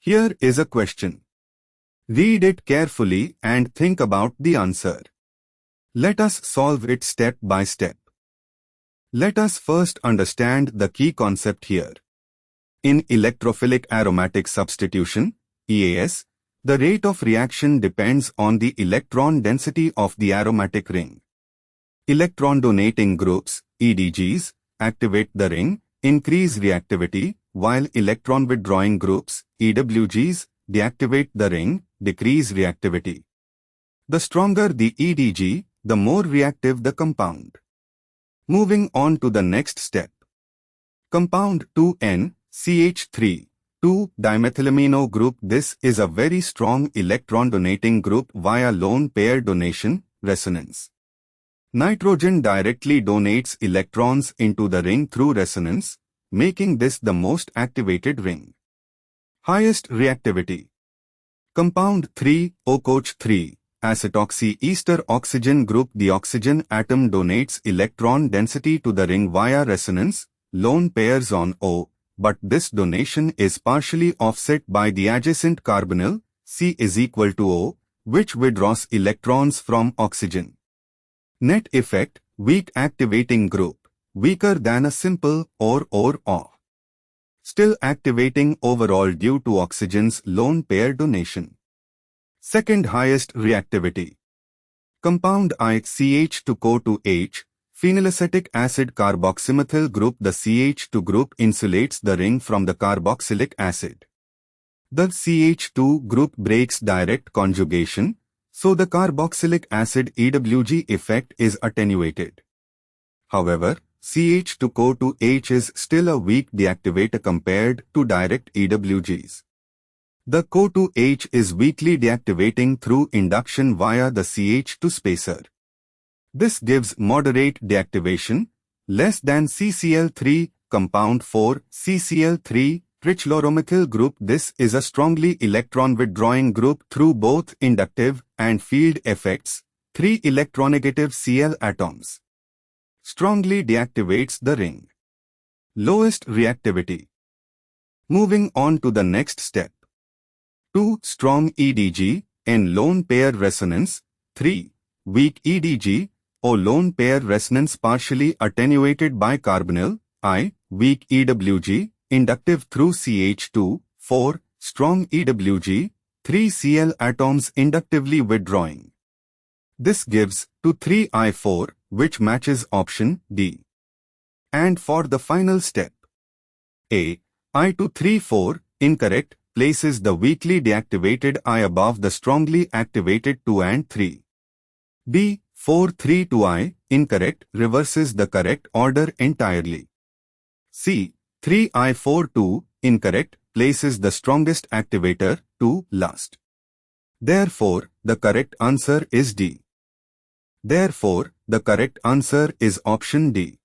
Here is a question. Read it carefully and think about the answer. Let us solve it step by step. Let us first understand the key concept here. In electrophilic aromatic substitution, EAS, the rate of reaction depends on the electron density of the aromatic ring. Electron-donating groups, EDGs, activate the ring, increase reactivity, while electron-withdrawing groups, EWGs, deactivate the ring, decrease reactivity. The stronger the EDG, the more reactive the compound. Moving on to the next step. Compound 2N-CH3, 2-dimethylamino group. This is a very strong electron-donating group via lone pair donation, resonance. Nitrogen directly donates electrons into the ring through resonance, making this the most activated ring. Highest reactivity. Compound 3-OCH3, acetoxy ester oxygen group. The oxygen atom donates electron density to the ring via resonance, lone pairs on O, but this donation is partially offset by the adjacent carbonyl, C is equal to O, which withdraws electrons from oxygen. Net effect, weak activating group, weaker than a simple or. Still activating overall due to oxygen's lone pair donation. Second highest reactivity. Compound ICH2CO2H, phenylacetic acid carboxymethyl group. The CH2 group insulates the ring from the carboxylic acid. The CH2 group breaks direct conjugation, so the carboxylic acid EWG effect is attenuated. However, CH2CO2H is still a weak deactivator compared to direct EWGs. The CO2H is weakly deactivating through induction via the CH2 spacer. This gives moderate deactivation, less than CCl3. Compound 4-CCl3, trichloromethyl group. This is a strongly electron-withdrawing group through both inductive and field effects, 3 electronegative Cl atoms. Strongly deactivates the ring. Lowest reactivity. Moving on to the next step. 2. Strong EDG, N lone pair resonance. 3. Weak EDG, O lone pair resonance partially attenuated by carbonyl. I. Weak EWG, inductive through CH2. 4. Strong EWG, 3 Cl atoms inductively withdrawing. This gives 2,3I4, which matches option D. And for the final step. A. I234, incorrect, places the weakly deactivated I above the strongly activated 2 and 3. B. 432I, incorrect, reverses the correct order entirely. C. 3I42, incorrect, places the strongest activator, 2, last. Therefore, the correct answer is D. Therefore, the correct answer is option D.